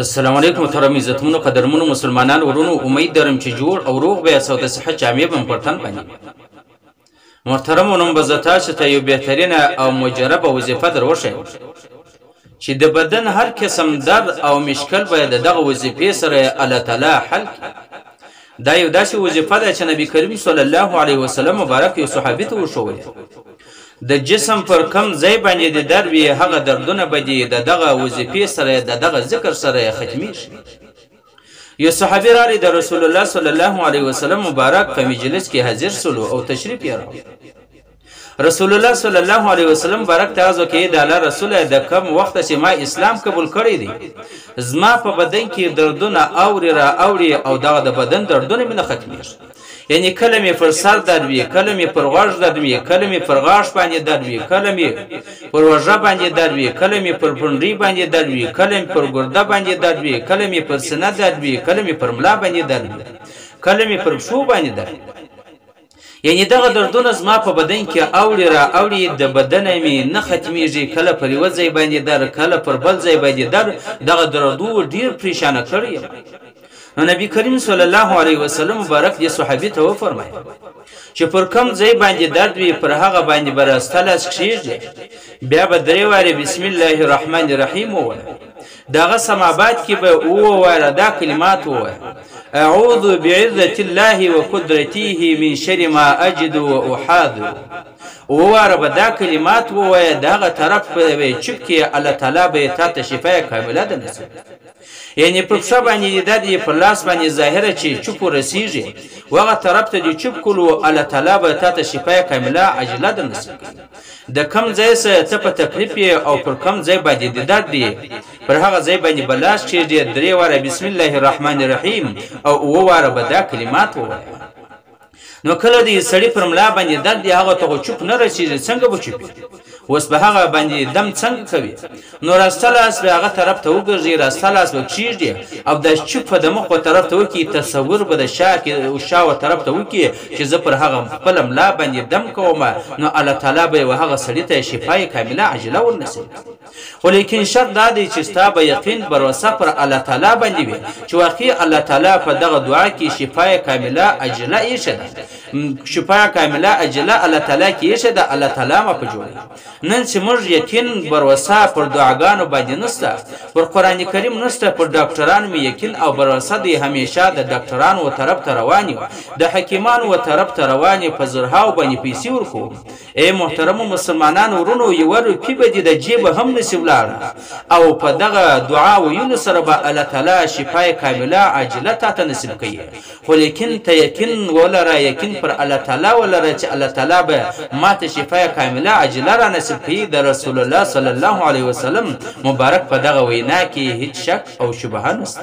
السلام علیکم محترم عزتمنو قدرمنو مسلمانان ورونو امید دارم چې جوړ او روغ به او د صحت جامع بم پرتن باندې محترم ونم بزتا چې ته یو بهترینه او مجربه وظیفه دروښه چې د بدن هر قسم درد او مشکل باید دغه وظیفه سره الله تعالی حل دا یو داسې وظیفه ده چې نبی کریم صلی الله علیه وسلم مبارک یو صحابي ته وښوله د جسم پر کم ځای باندې د درد وي هغه دردونه به دي د دغه وظیفې سره د دغه ذکر سره ختمیږي یو صحابي راغی د رسول الله صلی الله علیه وسلم مبارک په مجلس کې حاضر سلو او تشریف یې راوړ رسول الله صلی الله علیه وسلم مبارک ته عرض وکړي د الله رسول د کم وخت چې ما اسلام قبول کړی دی زما په بدن کې دردونه اوړي او دغه د بدن دردونه مې نه ختمیږي یعنی کله مې پر سر درد وي کله مې پر غاښ درد وي کله مې پر غاښ باندې درد وي کله مې پر وژه باندې درد وي کله مې پر پنډۍ باندې درد وي کله مې پر ګرده باندې درد وي کله مې پر سینه درد وي کله مې پر ملا باندې درد وي کله مې پر پښو باندې درد یعنی دغه دردونه زما په بدن کې اوړي د بدن مې نه ختمیږي کله پر یوه ځای باندې درد کله پر بل ځای باندې درد دغه دردو ډېر پریشانه کړی نو نبی کریم صلی الله علیه وسلم مبارک دې صحابي ته وفرمایل چې پر کم ځای باندې درد وي پر هغه باندې به راستلاس کښېږدي بیا به درې وارې بسم الله الرحمن الرحیم ووایه دغه سمابات کې به ووایه دا کلمات ووایه اعوذ بعزة الله وقدرته من شر ما اجد واحاذر وواره به دا کلمات ووایه دغه طرف به چوپ کې الله تعالی به تا ته شفای کامله ده نصیب یعنی پر پښه باندې د دې پر لاس باندې ظاهره چې چوپ ورسیږي وغه طرف ته دې چوپ کولو الله تعالی به تا ته شفای کامله عاجله ده نصیب د کم ځای سره ته په تکلیف او پر کم ځای باندې د درد دی پر هغه ځای باندې بلاس کښېږدي درې واره بسم الله الرحمن الرحیم او اووه واره به دا کلمات ووایه نو کله دې سړي پر ملا باندې درد دی هغه ته چوپ نه رسېږي څنګه به چوپ اوس به هغه باندې دم څنګه کوي نو راسته لاس به هغه طرف ته وګرځي راسته لاس به کښېږدي او د چوپ د مخ طرف ته وکړي تصور به د شا طرف ته وکړي چې زه پر هغه خپله ملا باندې دم کوم نو الله تعالی به یې هغه سړي ته شفای کامله عاجله ورنصیب خو لیکن شرط دا دی چې ستا به یقین بروسه پر الله تعالی باندې وي چې واقعي الله تعالی په دغه دعا کې شفای کامله عاجله ایښې ده شفای کامله عاجله الله تعالی کې ایښې ده الله تعالی ما په جوړوي نن چې موږ یقین بروسه پر دعاګانو باندې نسته پر قرآن کریم نسته پر ډاکټرانو مې یقین او بروسه دی همیشه د ډاکټرانو طرف ته روان یو د حکیمانو طرف ته روان یو په زرهاو باندې پیسې ورکوو ای محترمو مسلمانانو ورونو یوه روپۍ به دې د جیبه هم نسي ولاړه او په دغه دعا ویلو سره به الله تعالی شفای کامله عاجله تا ته نصیب کوي خو لیکن ته یقین ولره یقین پر الله تعالی ولره چې الله تعالی به ما ته شفای کامله عاجله را نصیب کوي د رسول الله صلی الله علیه وسلم مبارک په دغه وینا کې هیڅ شک او شبهه نشته